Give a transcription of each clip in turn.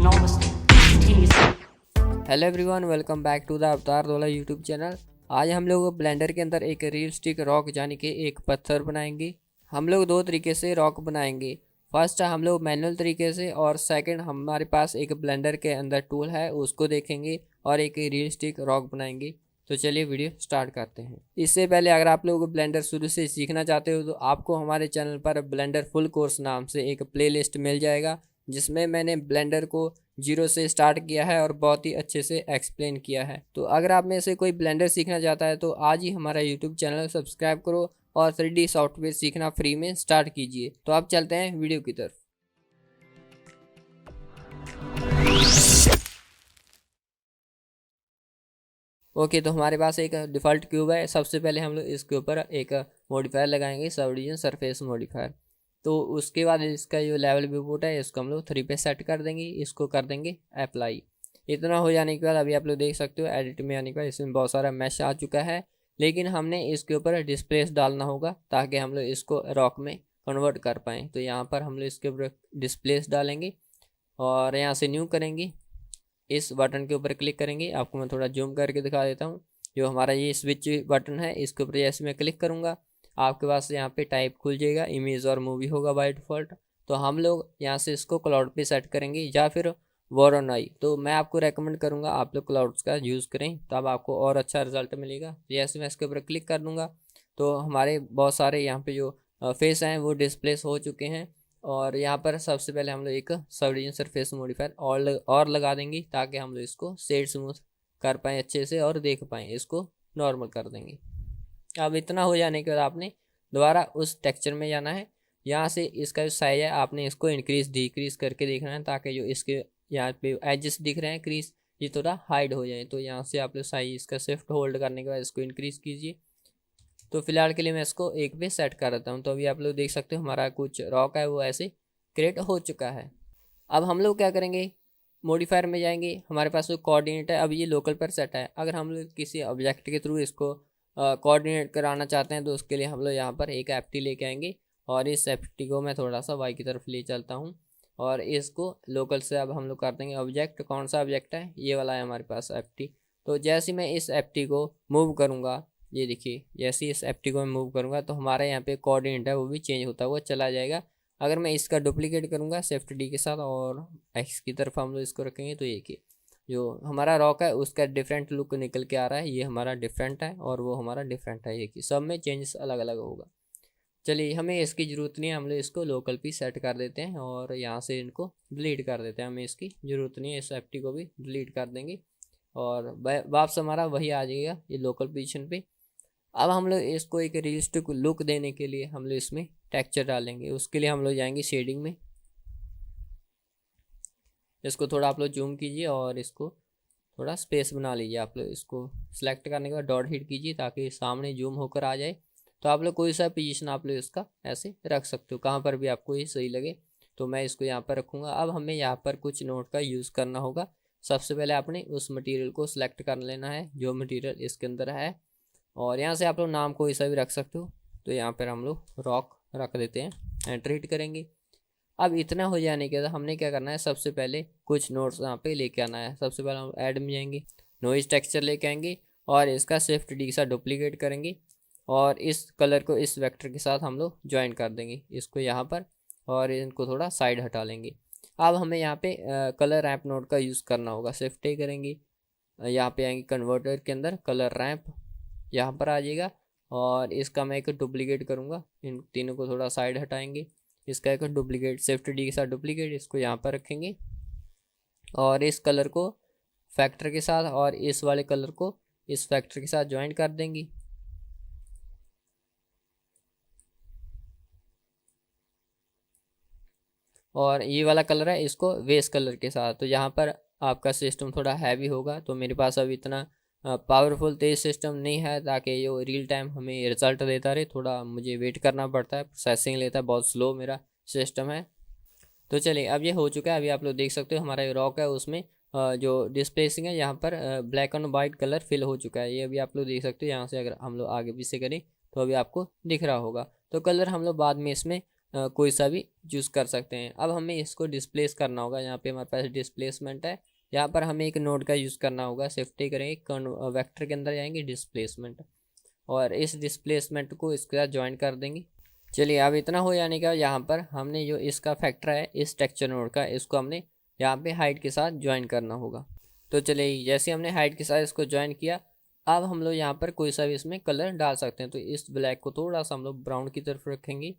enormously. Continuously. Hello everyone, welcome back to the अवतार दोला YouTube channel. आज हम लोग ब्लेंडर के अंदर एक रियलिस्टिक रॉक यानी कि एक पत्थर बनाएंगे। हम लोग दो तरीके से रॉक बनाएंगे। फर्स्ट हम लोग मैनुअल तरीके से, और सेकंड हमारे पास एक ब्लेंडर के अंदर टूल है उसको देखेंगे और एक रियलिस्टिक रॉक बनाएंगे। तो चलिए वीडियो स्टार्ट करते हैं। इससे पहले अगर आप लोग ब्लेंडर शुरू से सीखना चाहते हो तो आपको हमारे चैनल पर ब्लेंडर फुल कोर्स नाम से एक प्लेलिस्ट मिल जाएगा, जिसमें मैंने ब्लेंडर को जीरो से स्टार्ट किया है और बहुत ही अच्छे से एक्सप्लेन किया है। तो अगर आप में से कोई ब्लेंडर सीखना चाहता है तो आज ही हमारा यूट्यूब चैनल सब्सक्राइब करो और 3D सॉफ्टवेयर सीखना फ्री में स्टार्ट कीजिए। तो आप चलते हैं वीडियो की तरफ। ओके, तो हमारे पास एक डिफ़ॉल्ट क्यूब है। सबसे पहले हम लोग इसके ऊपर एक मॉडिफायर लगाएंगे, सब डिवीजन सरफेस मॉडिफायर। तो उसके बाद इसका जो लेवल व्यूपोर्ट है इसको हम लोग 3 पे सेट कर देंगे, इसको कर देंगे अप्लाई। इतना हो जाने के बाद अभी आप लोग देख सकते हो एडिट में आने के बाद इसमें बहुत सारा मैश आ चुका है, लेकिन हमने इसके ऊपर डिस्प्लेस डालना होगा ताकि हम लोग इसको रॉक में कन्वर्ट कर पाएँ। तो यहाँ पर हम लोग इसके ऊपर डिस्प्लेस डालेंगे और यहाँ से न्यू करेंगे, इस बटन के ऊपर क्लिक करेंगे। आपको मैं थोड़ा जूम करके दिखा देता हूँ। जो हमारा ये स्विच बटन है इसके ऊपर जैसे मैं क्लिक करूँगा आपके पास यहाँ पे टाइप खुल जाएगा, इमेज और मूवी होगा बाय डिफ़ॉल्ट। तो हम लोग यहाँ से इसको क्लाउड पे सेट करेंगे या फिर वोरोनोई। तो मैं आपको रेकमेंड करूँगा आप लोग क्लाउड्स का यूज़ करें, तब आपको और अच्छा रिजल्ट मिलेगा। जैसे मैं इसके ऊपर क्लिक कर दूँगा तो हमारे बहुत सारे यहाँ पे जो फेस हैं वो डिस्प्लेस हो चुके हैं। और यहाँ पर सबसे पहले हम लोग एक सब रीजन सरफेस मॉडिफायर और लगा देंगे ताकि हम लोग इसको शेड स्मूथ कर पाएँ अच्छे से और देख पाएँ। इसको नॉर्मल कर देंगे। अब इतना हो जाने के बाद आपने दोबारा उस टेक्सचर में जाना है। यहाँ से इसका जो साइज है आपने इसको इंक्रीज़ डिक्रीज़ करके देखना है ताकि जो इसके यहाँ पे एजेस दिख रहे हैं क्रीज ये थोड़ा हाइड हो जाए। तो यहाँ से आप लोग साइज इसका शिफ्ट होल्ड करने के बाद इसको इंक्रीज़ कीजिए। तो फिलहाल के लिए मैं इसको 1 पे सेट कर देता हूँ। तो अभी आप लोग देख सकते हो हमारा कुछ रॉक है वो ऐसे क्रिएट हो चुका है। अब हम लोग क्या करेंगे, मॉडिफायर में जाएंगे। हमारे पास जो कोऑर्डिनेट है अब ये लोकल पर सेट है। अगर हम लोग किसी ऑब्जेक्ट के थ्रू इसको कोऑर्डिनेट कराना चाहते हैं तो उसके लिए हम लोग यहाँ पर एक एफटी लेके आएंगे और इस एफटी को मैं थोड़ा सा वाई की तरफ ले चलता हूँ और इसको लोकल से अब हम लोग कर देंगे ऑब्जेक्ट। कौन सा ऑब्जेक्ट है, ये वाला है हमारे पास एफटी। तो जैसे मैं इस एफटी को मूव करूँगा, ये देखिए जैसे इस एफटी को मैं मूव करूँगा तो हमारे यहाँ पे कोऑर्डिनेट है वो भी चेंज होता हुआ चला जाएगा। अगर मैं इसका डुप्लीकेट करूँगा शिफ्ट डी के साथ और एक्स की तरफ हम लोग इसको रखेंगे तो ये कि जो हमारा रॉक है उसका डिफरेंट लुक निकल के आ रहा है। ये हमारा डिफरेंट है और वो हमारा डिफरेंट है, ये कि सब में चेंजेस अलग अलग होगा। चलिए हमें इसकी ज़रूरत नहीं है, हम लोग इसको लोकल पे सेट कर देते हैं और यहाँ से इनको डिलीट कर देते हैं। हमें इसकी ज़रूरत नहीं है, इस एफटी को भी डिलीट कर देंगे और वापस हमारा वही आ जाएगा ये लोकल पोजीशन पे। अब हम लोग इसको एक रियलिस्टिक लुक देने के लिए हम लोग इसमें टेक्सचर डालेंगे। उसके लिए हम लोग जाएंगे शेडिंग में। इसको थोड़ा आप लोग जूम कीजिए और इसको थोड़ा स्पेस बना लीजिए। आप लोग इसको सिलेक्ट करने के बाद डॉट हिट कीजिए ताकि सामने जूम होकर आ जाए। तो आप लोग कोई सा पोजीशन आप लोग इसका ऐसे रख सकते हो, कहाँ पर भी आपको ये सही लगे। तो मैं इसको यहाँ पर रखूँगा। अब हमें यहाँ पर कुछ नोट का यूज़ करना होगा। सबसे पहले आपने उस मटेरियल को सिलेक्ट कर लेना है जो मटेरियल इसके अंदर है, और यहाँ से आप लोग नाम कोई सा भी रख सकते हो। तो यहाँ पर हम लोग रॉक रख देते हैं, एंटर हिट करेंगे। अब इतना हो जाने के बाद हमने क्या करना है, सबसे पहले कुछ नोट्स यहाँ पे लेके आना है। सबसे पहले हम ऐड में जाएंगे, नॉइज़ टेक्सचर लेके आएंगे और इसका शिफ्ट डी के साथ डुप्लीकेट करेंगे और इस कलर को इस वेक्टर के साथ हम लोग ज्वाइन कर देंगे इसको यहाँ पर, और इनको थोड़ा साइड हटा लेंगे। अब हमें यहाँ पे कलर रैंप नोड का यूज़ करना होगा। शिफ्ट ए करेंगे, यहाँ पे आएंगे कन्वर्टर के अंदर कलर रैंप, यहाँ पर आ जाएगा और इसका मैं एक डुप्लीकेट करूँगा। इन तीनों को थोड़ा साइड हटाएंगे, इसका एक डुप्लीकेट शिफ्ट डी के साथ डुप्लीकेट इसको यहाँ पर रखेंगे और इस कलर को फैक्टर के साथ और इस वाले कलर को इस फैक्टर के साथ ज्वाइन कर देंगे। और ये वाला कलर है इसको वेस कलर के साथ। तो यहाँ पर आपका सिस्टम थोड़ा हैवी होगा, तो मेरे पास अभी इतना पावरफुल तेज सिस्टम नहीं है ताकि ये रियल टाइम हमें रिजल्ट देता रहे। थोड़ा मुझे वेट करना पड़ता है, प्रोसेसिंग लेता है, बहुत स्लो मेरा सिस्टम है। तो चलिए अब ये हो चुका है। अभी आप लोग देख सकते हो हमारा रॉक है उसमें जो डिस्प्लेसिंग है यहाँ पर black and white colour fill हो चुका है। ये अभी आप लोग देख सकते हो। यहाँ से अगर हम लोग आगे पीछे करें तो अभी आपको दिख रहा होगा। तो कलर हम लोग बाद में इसमें कोई सा भी चूज़ कर सकते हैं। अब हमें इसको डिस्प्लेस करना होगा। यहाँ पे हमारे पास डिस्प्लेसमेंट है, यहाँ पर हमें एक नोड का यूज़ करना होगा। शिफ्ट करेंगे, वेक्टर के अंदर जाएंगे, डिस्प्लेसमेंट, और इस डिस्प्लेसमेंट को इसके साथ ज्वाइन कर देंगे। चलिए अब इतना हो जाने का यहाँ पर हमने जो इसका फैक्टर है इस टेक्सचर नोड का, इसको हमने यहाँ पे हाइट के साथ ज्वाइन करना होगा। तो चलिए जैसे हमने हाइट के साथ इसको ज्वाइन किया, अब हम लोग यहाँ पर कोई सा भी इसमें कलर डाल सकते हैं। तो इस ब्लैक को थोड़ा सा हम लोग ब्राउन की तरफ रखेंगे,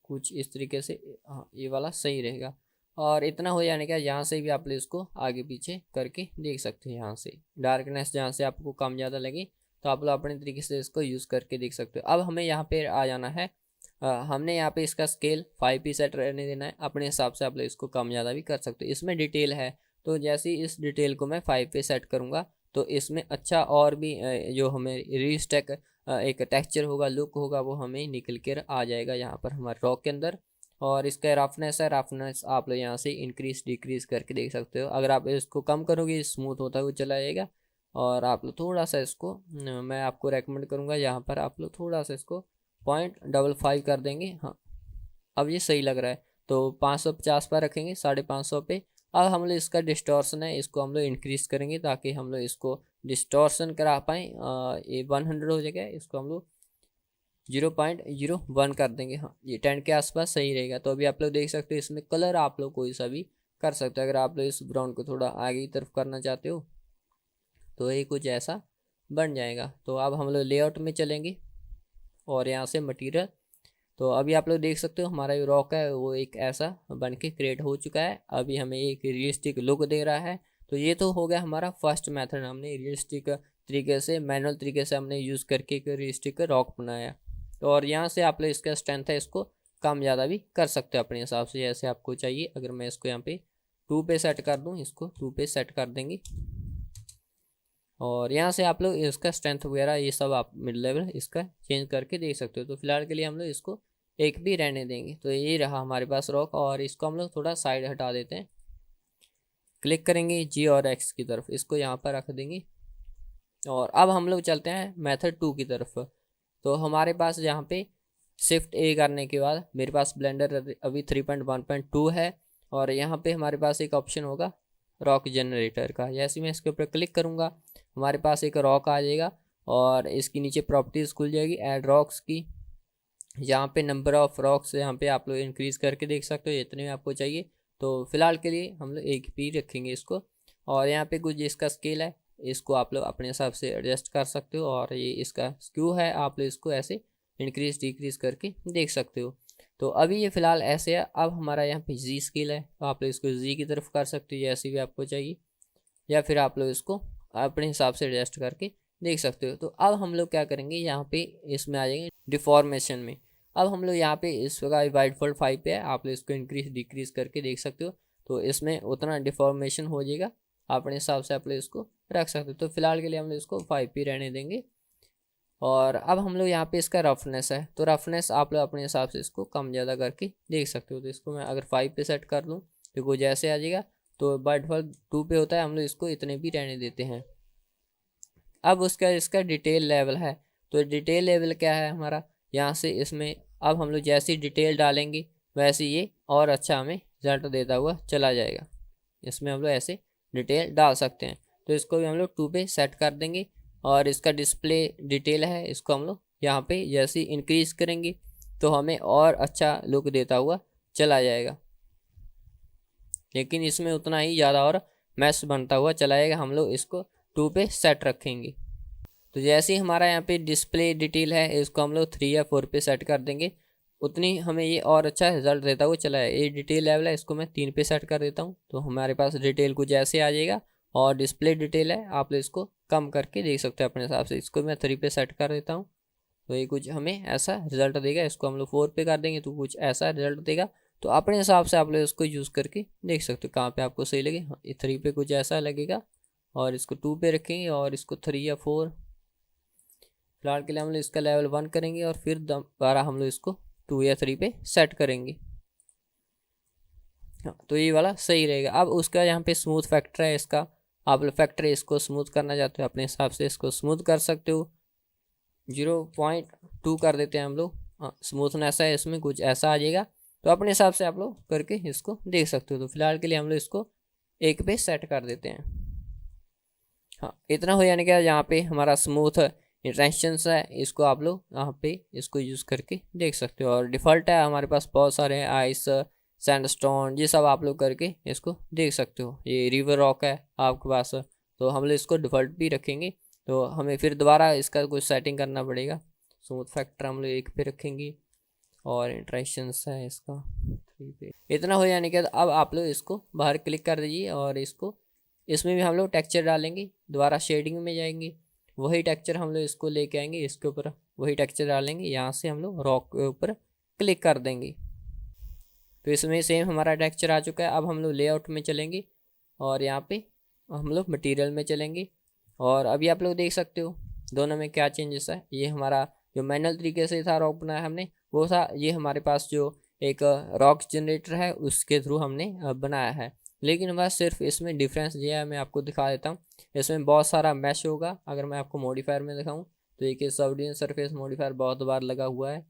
कुछ इस तरीके से। हाँ, ये वाला सही रहेगा। और इतना हो जाने का यहाँ से भी आप लोग इसको आगे पीछे करके देख सकते हैं। यहाँ से डार्कनेस जहाँ से आपको कम ज़्यादा लगे तो आप लोग अपने तरीके से इसको यूज़ करके देख सकते हो। अब हमें यहाँ पे आ जाना है, हमने यहाँ पे इसका स्केल 5 पे सेट रहने देना है। अपने हिसाब से आप लोग इसको कम ज़्यादा भी कर सकते हो। इसमें डिटेल है, तो जैसे इस डिटेल को मैं 5 पे सेट करूँगा तो इसमें अच्छा और भी जो हमें रिस्टैक एक टेक्सचर होगा, लुक होगा, वो हमें निकल कर आ जाएगा यहाँ पर हमारे रॉक के अंदर। और इसका रफनेस है, रफनेस आप लोग यहाँ से इंक्रीज डिक्रीज करके देख सकते हो। अगर आप इसको कम करोगे स्मूथ होता हुआ चला जाएगा। और आप लोग थोड़ा सा इसको मैं आपको रेकमेंड करूँगा, यहाँ पर आप लोग थोड़ा सा इसको 0.55 कर देंगे। हाँ, अब ये सही लग रहा है। तो 550 पर रखेंगे, 550 पे। अब हम लोग इसका डिस्टॉर्शन है, इसको हम लोग इंक्रीज करेंगे ताकि हम लोग इसको डिस्टॉर्शन करा पाएँ। ये 100 हो जाएगा, इसको हम लोग 0.01 कर देंगे। हाँ, ये 10 के आसपास सही रहेगा। तो अभी आप लोग देख सकते हो इसमें कलर आप लोग कोई सा भी कर सकते हो। अगर आप लोग इस ब्राउन को थोड़ा आगे की तरफ करना चाहते हो तो ये कुछ ऐसा बन जाएगा। तो अब हम लोग लेआउट में चलेंगे और यहाँ से मटेरियल। तो अभी आप लोग देख सकते हो हमारा जो रॉक है वो एक ऐसा बन के क्रिएट हो चुका है। अभी हमें एक रियलिस्टिक लुक दे रहा है। तो ये तो हो गया हमारा फर्स्ट मेथड, हमने रियलिस्टिक तरीके से, मैनुअल तरीके से हमने यूज़ करके एक रियलिस्टिक रॉक बनाया। तो और यहाँ से आप लोग इसका स्ट्रेंथ है इसको कम ज़्यादा भी कर सकते हो अपने हिसाब से जैसे आपको चाहिए। अगर मैं इसको यहाँ पे 2 पे सेट कर दूँ, इसको 2 पे सेट कर देंगे। और यहाँ से आप लोग इसका स्ट्रेंथ वगैरह ये सब आप मिड लेवल इसका चेंज करके देख सकते हो। तो फिलहाल के लिए हम लोग इसको एक भी रहने देंगे। तो ये रहा हमारे पास रॉक, और इसको हम लोग थोड़ा साइड हटा देते हैं। क्लिक करेंगे जी और एक्स की तरफ, इसको यहाँ पर रख देंगे। और अब हम लोग चलते हैं मेथड 2 की तरफ। तो हमारे पास यहाँ पे शिफ्ट ए करने के बाद मेरे पास ब्लेंडर अभी 3.1.2 है, और यहाँ पे हमारे पास एक ऑप्शन होगा रॉक जनरेटर का। जैसे मैं इसके ऊपर क्लिक करूँगा हमारे पास एक रॉक आ जाएगा, और इसकी नीचे प्रॉपर्टीज़ खुल जाएगी ऐड रॉक्स की। यहाँ पे नंबर ऑफ रॉक्स यहाँ पे आप लोग इंक्रीज़ करके देख सकते हो जितने आपको चाहिए। तो फिलहाल के लिए हम लोग एक भी रखेंगे इसको। और यहाँ पे कुछ इसका स्केल है, इसको आप लोग अपने हिसाब से एडजस्ट कर सकते हो। और ये इसका स्क्यू है, आप लोग इसको ऐसे इंक्रीज डिक्रीज करके देख सकते हो। तो अभी ये फ़िलहाल ऐसे है। अब हमारा यहाँ पे जी स्केल है, तो आप लोग इसको जी की तरफ कर सकते हो जैसे भी आपको चाहिए, या फिर आप लोग इसको अपने हिसाब से एडजस्ट करके देख सकते हो। तो अब हम लोग क्या करेंगे, यहाँ पे इसमें आ जाएंगे डिफॉर्मेशन में। अब हम लोग यहाँ पे इसका वाइट फोल्ड 5 पे है, आप लोग इसको इंक्रीज डिक्रीज करके देख सकते हो। तो इसमें उतना डिफॉर्मेशन हो जाएगा, अपने हिसाब से आप लोग इसको रख सकते हो। तो फिलहाल के लिए हम लोग इसको 5 पे रहने देंगे। और अब हम लोग यहाँ पे इसका रफनेस है, तो रफनेस आप लोग अपने हिसाब से इसको कम ज़्यादा करके देख सकते हो। तो इसको मैं अगर 5 पे सेट कर लूँ तो वो जैसे आ जाएगा। तो बाय डिफ़ॉल्ट 2 पे होता है, हम लोग इसको इतने भी रहने देते हैं। अब उसका इसका डिटेल लेवल है, तो डिटेल लेवल क्या है हमारा, यहाँ से इसमें अब हम लोग जैसी डिटेल डालेंगे वैसे ये और अच्छा हमें रिजल्ट देता हुआ चला जाएगा। इसमें हम लोग ऐसे डिटेल डाल सकते हैं। तो इसको भी हम लोग 2 पे सेट कर देंगे। और इसका डिस्प्ले डिटेल है, इसको हम लोग यहाँ पे जैसे इंक्रीज़ करेंगे तो हमें और अच्छा लुक देता हुआ चला जाएगा। लेकिन इसमें उतना ही ज़्यादा और मैश बनता हुआ चला जाएगा। हम लोग इसको 2 पे सेट रखेंगे। तो जैसे ही हमारा यहाँ पे डिस्प्ले डिटेल है, इसको हम लोग 3 या 4 पे सेट कर देंगे, उतनी हमें ये और अच्छा रिजल्ट देता हुआ चला है। ये डिटेल लेवल है, इसको मैं 3 पे सेट कर देता हूँ। तो हमारे पास डिटेल कुछ ऐसे आ जाएगा। और डिस्प्ले डिटेल है, आप लोग इसको कम करके देख सकते हो अपने हिसाब से। इसको मैं 3 पे सेट कर देता हूँ, तो ये कुछ हमें ऐसा रिजल्ट देगा। इसको हम लोग 4 पे कर देंगे तो कुछ ऐसा रिजल्ट देगा। तो अपने हिसाब से आप लोग इसको यूज़ करके देख सकते हो कहाँ पे आपको सही लगे। हाँ, ये 3 पे कुछ ऐसा लगेगा, और इसको 2 पे रखेंगे, और इसको 3 या 4। फिलहाल के लिए हम लोग इसका लेवल 1 करेंगे, और फिर दोबारा हम लोग इसको 2 या 3 पे सेट करेंगे। हाँ, तो ये वाला सही रहेगा। अब उसका यहाँ पे स्मूथ फैक्टर है इसका, आप लोग फैक्टर इसको स्मूथ करना चाहते हो अपने हिसाब से इसको स्मूथ कर सकते हो। 0.2 कर देते हैं हम लोग। हाँ, स्मूथनेस है इसमें कुछ ऐसा आ जाएगा। तो अपने हिसाब से आप लोग करके इसको देख सकते हो। तो फिलहाल के लिए हम लोग इसको 1 पे सेट कर देते हैं। हाँ, इतना हो जाने के बाद यहाँ पे हमारा स्मूथ इंटरेक्शंस है, इसको आप लोग यहाँ पे इसको यूज़ करके देख सकते हो। और डिफ़ॉल्ट है हमारे पास बहुत सारे आइस, सैंडस्टोन, ये सब आप लोग करके इसको देख सकते हो। ये रिवर रॉक है आपके पास, तो हम लोग इसको डिफ़ॉल्ट भी रखेंगे। तो हमें फिर दोबारा इसका कुछ सेटिंग करना पड़ेगा। स्मूथ फैक्टर हम लोग 1 पे रखेंगे और इंटरेक्शंस है इसका 3 पे। इतना हो जाने के बाद अब आप लोग इसको बाहर क्लिक कर दीजिए और इसको इसमें भी हम लोग टेक्सचर डालेंगे। दोबारा शेडिंग में जाएंगे, वही टेक्सचर हम लोग इसको लेके आएंगे, इसके ऊपर वही टेक्सचर डालेंगे। यहाँ से हम लोग रॉक के ऊपर क्लिक कर देंगे। तो इसमें सेम हमारा टेक्सचर आ चुका है। अब हम लोग लेआउट में चलेंगे और यहाँ पे हम लोग मटेरियल में चलेंगे और अभी आप लोग देख सकते हो दोनों में क्या चेंजेस है। ये हमारा जो मैनुअल तरीके से था रॉक बनाया हमने वो था, ये हमारे पास जो एक रॉक जनरेटर है उसके थ्रू हमने बनाया है। लेकिन बस सिर्फ इसमें डिफरेंस ये है, मैं आपको दिखा देता हूँ। इसमें बहुत सारा मैश होगा। अगर मैं आपको मॉडिफायर में दिखाऊँ तो एक सबडिविजन सरफेस मॉडिफायर बहुत बार लगा हुआ है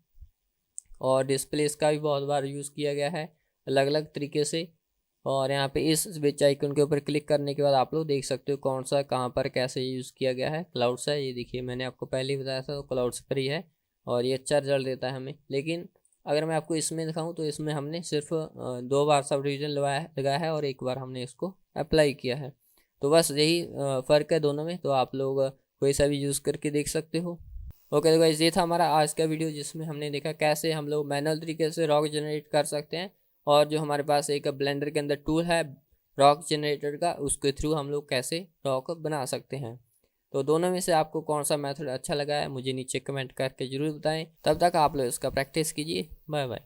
और डिस्प्ले इसका भी बहुत बार यूज़ किया गया है अलग अलग तरीके से। और यहाँ पे इस स्विच आइकन के ऊपर क्लिक करने के बाद आप लोग देख सकते हो कौन सा कहाँ पर कैसे यूज़ किया गया है। क्लाउड्स है, ये देखिए मैंने आपको पहले ही बताया था, तो क्लाउड्स पर ही है और ये अच्छा रिजल्ट देता है हमें। लेकिन अगर मैं आपको इसमें दिखाऊं तो इसमें हमने सिर्फ 2 बार सब डिवीजन लगाया है और 1 बार हमने इसको अप्लाई किया है। तो बस यही फ़र्क है दोनों में। तो आप लोग कोई सा भी यूज़ करके देख सकते हो। ओके, तो गाइस ये था हमारा आज का वीडियो जिसमें हमने देखा कैसे हम लोग मैनुअल तरीके से रॉक जनरेट कर सकते हैं और जो हमारे पास एक ब्लेंडर के अंदर टूल है रॉक जनरेटर का, उसके थ्रू हम लोग कैसे रॉक बना सकते हैं। तो दोनों में से आपको कौन सा मेथड अच्छा लगा है मुझे नीचे कमेंट करके ज़रूर बताएं। तब तक आप लोग इसका प्रैक्टिस कीजिए। Bye bye.